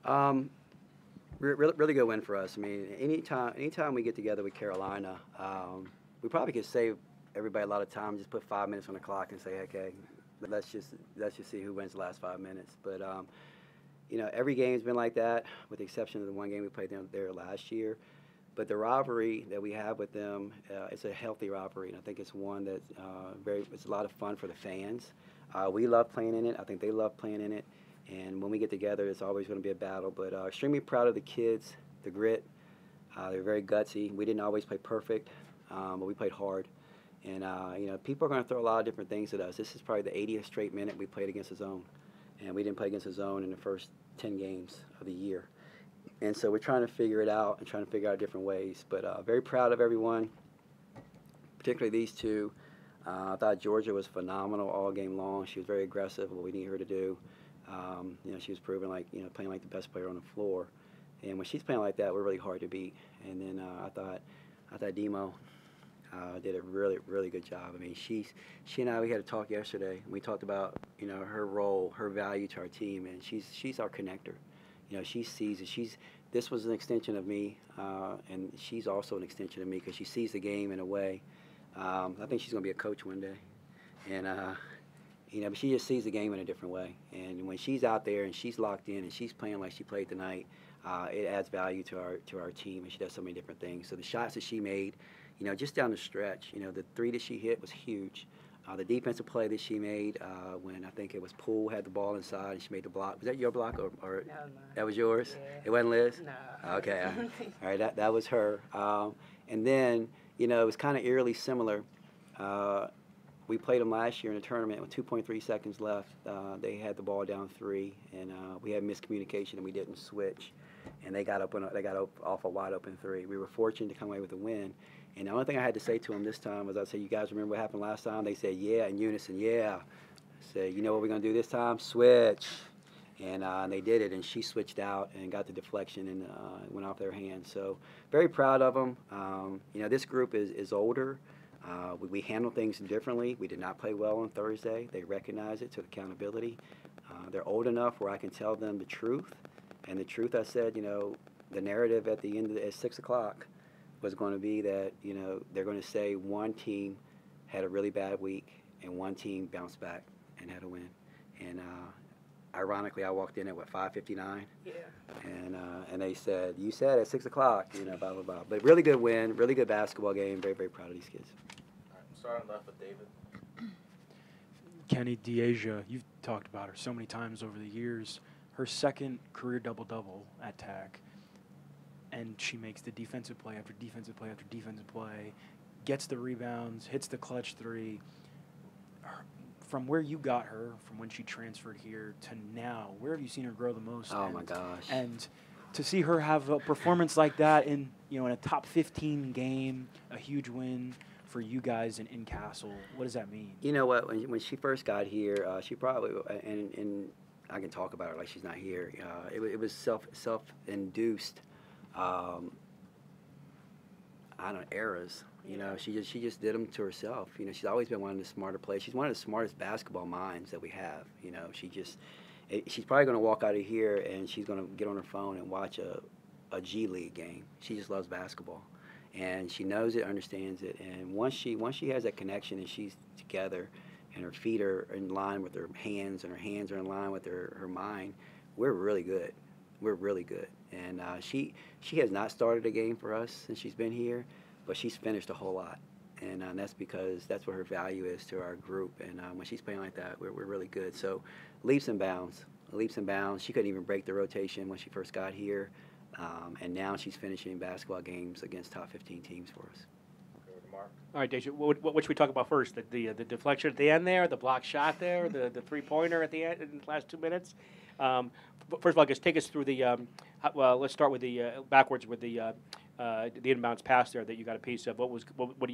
Um, really good win for us. I mean, anytime we get together with Carolina, we probably could save everybody a lot of time. Just put 5 minutes on the clock and say, okay, let's just see who wins the last 5 minutes. But every game's been like that, with the exception of the one game we played them there last year. But the rivalry that we have with them, it's a healthy rivalry, and I think it's one that it's a lot of fun for the fans. We love playing in it. I think they love playing in it. And when we get together, it's always going to be a battle. But extremely proud of the kids, the grit. They're very gutsy. We didn't always play perfect, but we played hard. And people are going to throw a lot of different things at us. This is probably the 80th straight minute we played against the zone, and we didn't play against the zone in the first 10 games of the year. And so we're trying to figure it out and trying to figure out different ways. But very proud of everyone, particularly these two. I thought Georgia was phenomenal all game long. She was very aggressive, what we need her to do. She was proving playing like the best player on the floor. And when she's playing like that, we're really hard to beat. And then I thought Demo did a really, really good job. I mean, she and I, we had a talk yesterday. And we talked about her role, her value to our team, and she's our connector. She sees it. This was an extension of me, and she's also an extension of me because she sees the game in a way. I think she's going to be a coach one day, and but she just sees the game in a different way. And when she's out there and she's locked in and she's playing like she played tonight, it adds value to our team, and she does so many different things. So the shots that she made, just down the stretch, the three that she hit was huge. The defensive play that she made when I think it was Poole had the ball inside and she made the block. Was that your block or No, that was yours? Yeah. It wasn't Liz? No. Okay. All right, that was her. And then, it was kind of eerily similar. We played them last year in a tournament with 2.3 seconds left. They had the ball down 3, and we had miscommunication and we didn't switch. And they got off a wide open 3. We were fortunate to come away with a win. And the only thing I had to say to them this time was, I said, "You guys remember what happened last time?" They said, "Yeah," in unison, "Yeah." I said, "You know what we're going to do this time? Switch." And they did it, and she switched out and got the deflection and went off their hands. So very proud of them. This group is older. We handle things differently. We did not play well on Thursday. They recognize it, took accountability. They're old enough where I can tell them the truth. And the truth, I said, the narrative at the end at 6 o'clock was going to be that, they're going to say one team had a really bad week and one team bounced back and had a win. And ironically, I walked in at, 5:59? Yeah. And they said, "You said at 6 o'clock, blah, blah, blah." But really good win, really good basketball game. Very, very proud of these kids. All right, starting left with David. Kenny D'Asia, you've talked about her so many times over the years. Her second career double-double at TAC, and she makes the defensive play after defensive play after defensive play, gets the rebounds, hits the clutch 3. From where you got her, from when she transferred here to now, where have you seen her grow the most? Oh, my gosh. And to see her have a performance like that in a top 15 game, a huge win for you guys in Castle, what does that mean? You know what? When she first got here, she probably and I can talk about her like she's not here. It was self-induced. I don't know, errors. She just did them to herself. She's always been one of the smarter players. She's one of the smartest basketball minds that we have. She's probably going to walk out of here and she's going to get on her phone and watch a G League game. She just loves basketball, and she knows it, understands it. And once she has that connection and she's together, and her feet are in line with her hands, and her hands are in line with her mind, we're really good. We're really good. And she has not started a game for us since she's been here, but she's finished a whole lot. And that's because that's what her value is to our group. And when she's playing like that, we're really good. So leaps and bounds. She couldn't even break the rotation when she first got here. And now she's finishing basketball games against top 15 teams for us. All right, Deja, what should we talk about first? The deflection at the end there, the block shot there, the three-pointer at the end in the last 2 minutes? First of all, just take us through the let's start with the backwards with the inbounds pass there that you got a piece of. What was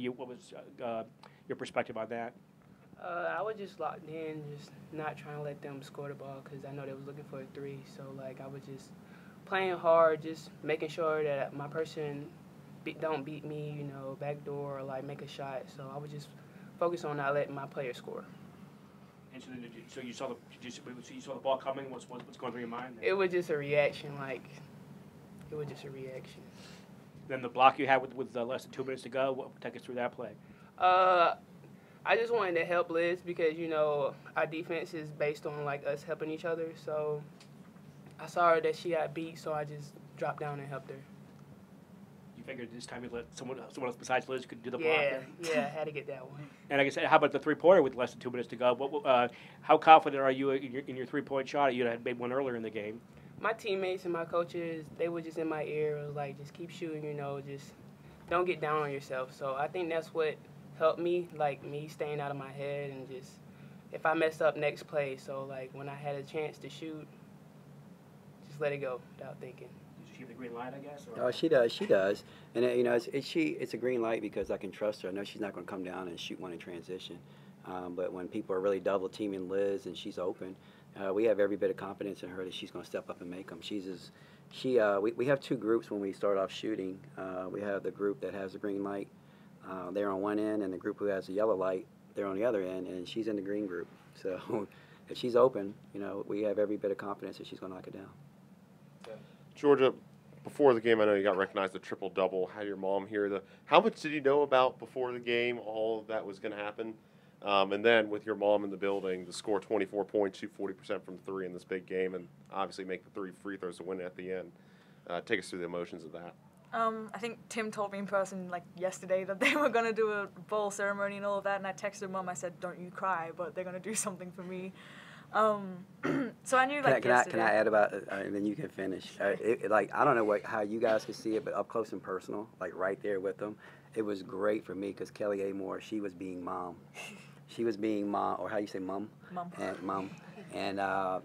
your perspective on that? I was just locked in, just not trying to let them score the ball because I know they was looking for a 3. So, I was just playing hard, just making sure that my person don't beat me, backdoor or, make a shot. So I was just focused on not letting my players score. And so you saw the ball coming. What's going through your mind? It was just a reaction, it was just a reaction. Then the block you had with less than 2 minutes to go. Take us through that play. I just wanted to help Liz because, our defense is based on, us helping each other. So I saw her that she got beat, so I just dropped down and helped her. You figured this time you'd let someone else besides Liz could do the block? Yeah, I had to get that one. And like I said, how about the three-pointer with less than 2 minutes to go? How confident are you in your three-point shot? You had made one earlier in the game. My teammates and my coaches, they were just in my ear. It was like, just keep shooting, just don't get down on yourself. So I think that's what helped me, me staying out of my head and just, if I mess up next play, so when I had a chance to shoot, just let it go without thinking. Does she have the green light, I guess? Oh, she does. And, it's a green light because I can trust her. I know she's not going to come down and shoot one in transition. But when people are really double-teaming Liz and she's open, we have every bit of confidence in her that she's going to step up and make them. We have two groups when we start off shooting. We have the group that has the green light. They're on one end, and the group who has the yellow light, they're on the other end, and she's in the green group. So if she's open, we have every bit of confidence that she's going to knock it down. Georgia, before the game, I know you got recognized a triple-double. Had your mom here. How much did you know about before the game all of that was going to happen? And then with your mom in the building, to score 24 points, shoot 40% from three in this big game, and obviously make the 3 free throws to win it at the end. Take us through the emotions of that. I think Tim told me in person yesterday that they were going to do a bowl ceremony and all of that, and I texted Mom. I said, "Don't you cry, but they're going to do something for me." So I knew yesterday. Can I add about it, and then you can finish. I don't know how you guys could see it, but up close and personal, right there with them, it was great for me because Kelly A. Moore, she was being mom. She was being mom, or how you say mom? Mom. And mom.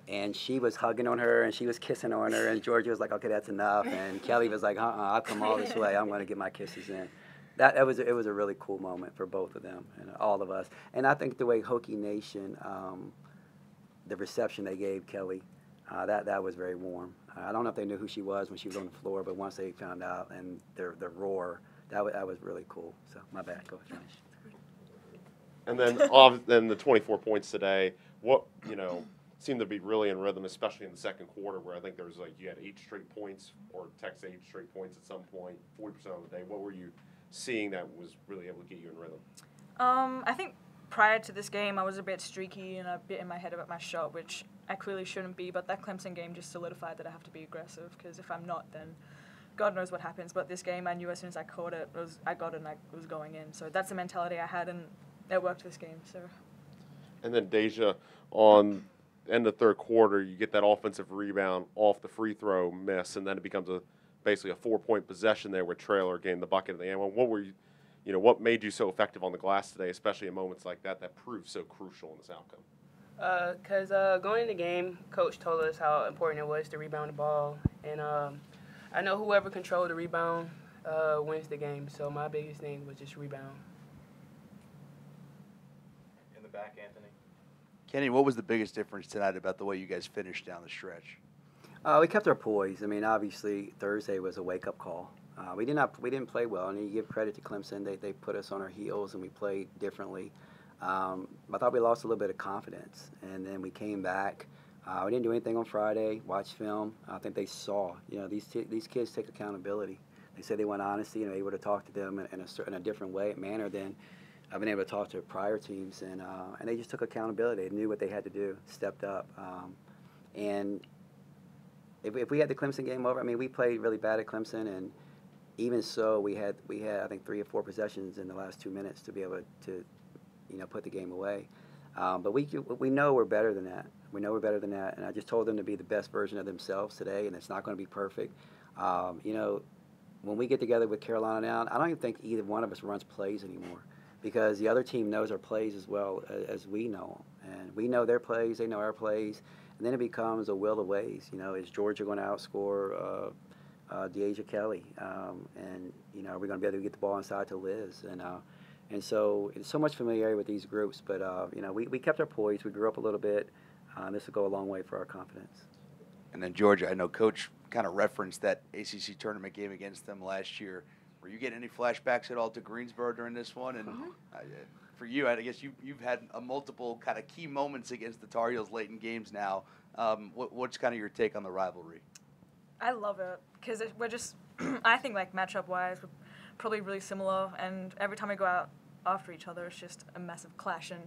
And she was hugging on her, and she was kissing on her, and Georgia was like, okay, that's enough. And Kelly was like, I've come all this way. I'm going to get my kisses in. It was a really cool moment for both of them and all of us. And I think the way Hokie Nation, the reception they gave Kelly, that was very warm. I don't know if they knew who she was when she was on the floor, but once they found out and the roar, that was really cool. So my bad. Go finish. And then, then the 24 points today. What seemed to be really in rhythm, especially in the second quarter, where I think there was you had 8 straight points, or Texas 8 straight points at some point, 40% of the day. What were you seeing that was really able to get you in rhythm? I think prior to this game, I was a bit streaky and a bit in my head about my shot, which I clearly shouldn't be. But that Clemson game just solidified that I have to be aggressive, because if I'm not, then God knows what happens. But this game, I knew as soon as I caught it, I got it and I was going in. So that's the mentality I had, and it worked this game. So. And then Deja, on end of third quarter, you get that offensive rebound off the free throw miss, and then it becomes basically a 4-point possession there with Traylor getting the bucket at the end. What were you, what made you so effective on the glass today, especially in moments like that proved so crucial in this outcome? Because going in the game, Coach told us how important it was to rebound the ball, and I know whoever controlled the rebound wins the game. So my biggest thing was just rebound. In the back, Anthony. Kenny, what was the biggest difference tonight about the way you guys finished down the stretch? We kept our poise. I mean, obviously Thursday was a wake-up call. We didn't play well, and you give credit to Clemson. They put us on our heels, and we played differently. I thought we lost a little bit of confidence, and then we came back. We didn't do anything on Friday. Watched film. I think they saw. These kids take accountability. They said they want honesty, and able to talk to them in a different manner than I've been able to talk to prior teams, and they just took accountability. They knew what they had to do, stepped up. And if we had the Clemson game over, I mean, we played really bad at Clemson, and even so, we had I think 3 or 4 possessions in the last 2 minutes to be able to put the game away. But we know we're better than that. We know we're better than that, and I just told them to be the best version of themselves today, and it's not going to be perfect. When we get together with Carolina now, I don't even think either one of us runs plays anymore, because the other team knows our plays as well as we know them. And we know their plays, they know our plays, and then it becomes a will of ways. Is Georgia going to outscore Deasia Kelly? And are we going to be able to get the ball inside to Liz? And so it's so much familiarity with these groups, but we kept our poise. We grew up a little bit. This will go a long way for our confidence. And then Georgia, I know Coach kind of referenced that ACC tournament game against them last year. Were you getting any flashbacks at all to Greensboro during this one? And for you, I guess you've had a multiple kind of key moments against the Tar Heels late in games now. What's kind of your take on the rivalry? I love it because we're just, I think like matchup-wise, we're probably really similar. And every time we go out after each other, it's just a massive clash. And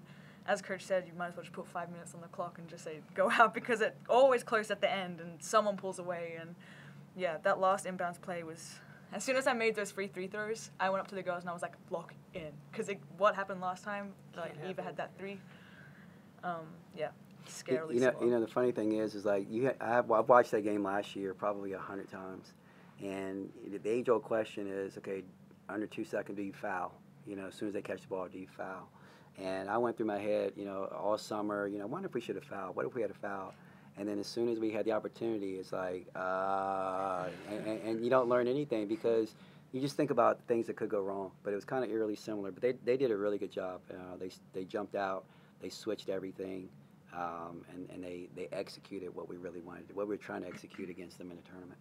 as Coach said, you might as well just put 5 minutes on the clock and just say go out because it's always close at the end and someone pulls away. And yeah, that last inbounds play was, as soon as I made those free throws, I went up to the girls and I was like, lock in. Because what happened last time, like Eva had that 3. Yeah, scarily you know, the funny thing is like I've watched that game last year probably 100 times. And the age-old question is, okay, under 2 seconds, do you foul? You know, as soon as they catch the ball, do you foul? And I went through my head, you know, all summer, you know, wonder if we should have fouled. What if we had a foul? And then as soon as we had the opportunity, it's like, and you don't learn anything because you just think about things that could go wrong. But it was kind of eerily similar. But they did a really good job. They jumped out, they switched everything, and they executed what we really wanted, what we were trying to execute against them in the tournament.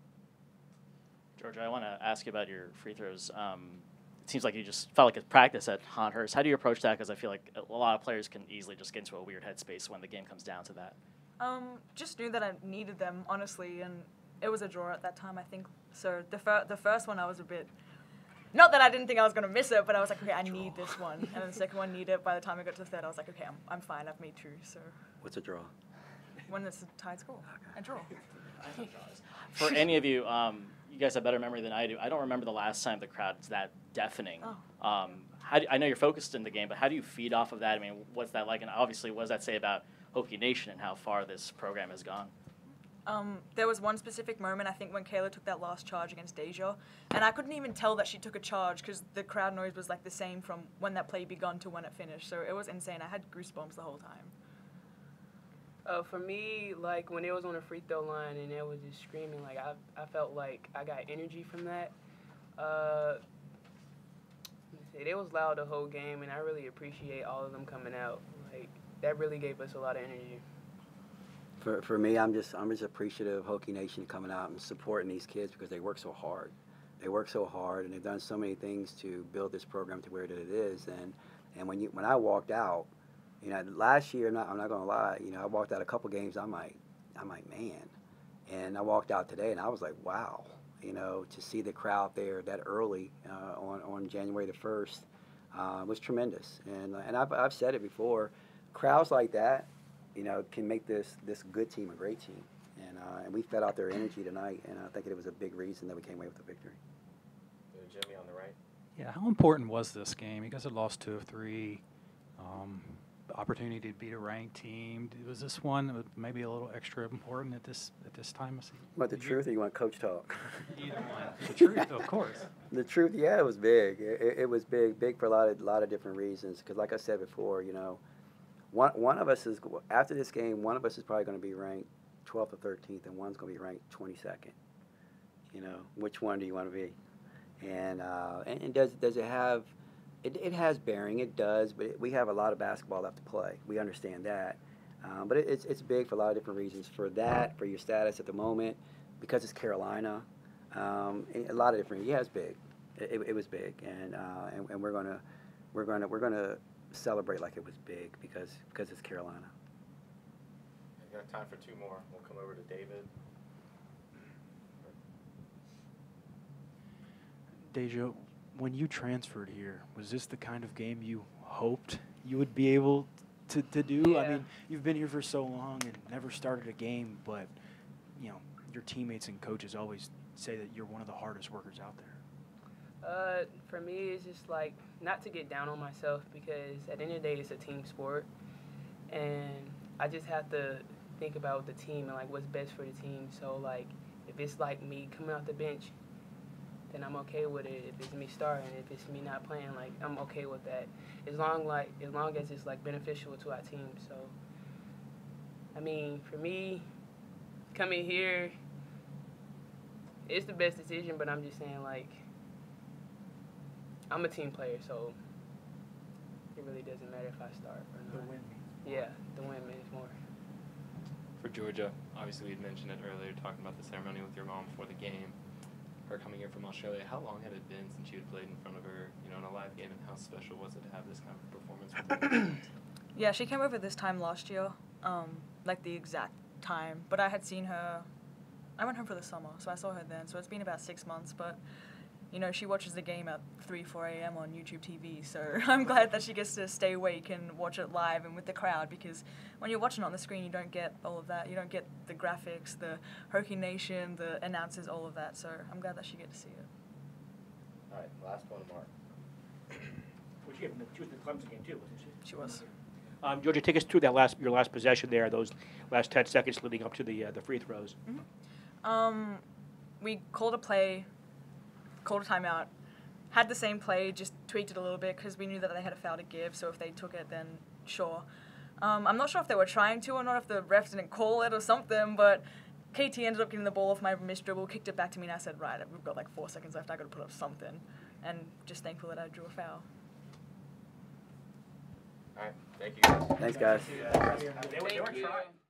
Georgia, I want to ask you about your free throws. It seems like you just felt like a practice at Hondurst. How do you approach that? Because I feel like a lot of players can easily just get into a weird headspace when the game comes down to that. Just knew that I needed them, honestly, and it was a draw at that time, I think. So the first one I was a bit, not that I didn't think I was going to miss it, but I was like, okay, I need this one. And then the second one needed it. By the time I got to the third, I was like, okay, I'm fine. I've made 2. So What's a draw? when it's a tied score, a draw. For any of you, you guys have better memory than I do. I don't remember the last time the crowd's that deafening. Oh. I know you're focused in the game, but how do you feed off of that? I mean, what's that like? And obviously, what does that say about Hokie Nation and how far this program has gone? There was one specific moment, I think, when Kayla took that last charge against Deja, and I couldn't even tell that she took a charge because the crowd noise was like the same from when that play begun to when it finished. So it was insane. I had goosebumps the whole time. For me, like when it was on the free throw line and it was just screaming, like I felt like I got energy from that. It was loud the whole game, and I really appreciate all of them coming out. Like that really gave us a lot of energy. For me, I'm just appreciative of Hokie Nation coming out and supporting these kids because they work so hard. They work so hard, and they've done so many things to build this program to where it is. And when I walked out, you know, last year, I'm not gonna lie, you know, I walked out a couple games, I'm like, man. And I walked out today, and I was like, wow. You know, to see the crowd there that early on January the 1st was tremendous. And I've said it before, crowds like that, you know, can make this good team a great team. And we fed out their energy tonight, and I think it was a big reason that we came away with the victory. Jimmy on the right. Yeah, how important was this game? You guys had lost 2 of 3. The opportunity to beat a ranked team. Was this one maybe a little extra important at this time of season? What, the truth, or you want coach talk? Either one. The truth, of course. The truth, yeah, it was big. It was big for a lot of different reasons. Because like I said before, you know, one of us is, after this game, one of us is probably going to be ranked 12th or 13th, and one's going to be ranked 22nd. You know, which one do you want to be? And does it have? It has bearing. It does, but we have a lot of basketball left to play. We understand that, but it's big for a lot of different reasons. For that, for your status at the moment, because it's Carolina, a lot of different. Yeah, it's big. It was big, and we're gonna celebrate like it was big because it's Carolina. We got time for 2 more. We'll come over to David. Deja, when you transferred here, was this the kind of game you hoped you would be able to do? Yeah. I mean, you've been here for so long and never started a game, but you know, your teammates and coaches always say that you're one of the hardest workers out there. For me, it's just like not to get down on myself because at the end of the day, it's a team sport, and I just have to think about the team and like what's best for the team. So like, if it's like me coming off the bench, then I'm okay with it. If it's me starting, if it's me not playing, like I'm okay with that. As long as it's like beneficial to our team. So, I mean, for me, coming here, it's the best decision. But I'm just saying, like, I'm a team player, so it really doesn't matter if I start or not. The win. Yeah, the win means more. For Georgia, obviously we had mentioned it earlier, talking about the ceremony with your mom before the game. her coming here from Australia. How long had it been since you had played in front of her, in a live game, and how special was it to have this kind of performance with her? Yeah, she came over this time last year, like the exact time. But I had seen her. I went home for the summer, so I saw her then. So it's been about 6 months, but. She watches the game at 3, 4 a.m. on YouTube TV, so I'm glad that she gets to stay awake and watch it live and with the crowd, because when you're watching on the screen, you don't get all of that. You don't get the graphics, the Hokie Nation, the announcers, all of that, so I'm glad that she gets to see it. All right, last one, Mark. She was in the Clemson game too, wasn't she? She was. Georgia, take us through your last possession there, those last 10 seconds leading up to the free throws. Mm-hmm. We called a play, called a timeout, had the same play, just tweaked it a little bit because we knew that they had a foul to give, so if they took it, then sure. I'm not sure if they were trying to or not, if the refs didn't call it or something, but KT ended up getting the ball off my missed dribble, kicked it back to me, and I said, right, we've got like 4 seconds left, I got to put up something, and just thankful that I drew a foul. All right, thank you guys. Thanks, guys. They were trying.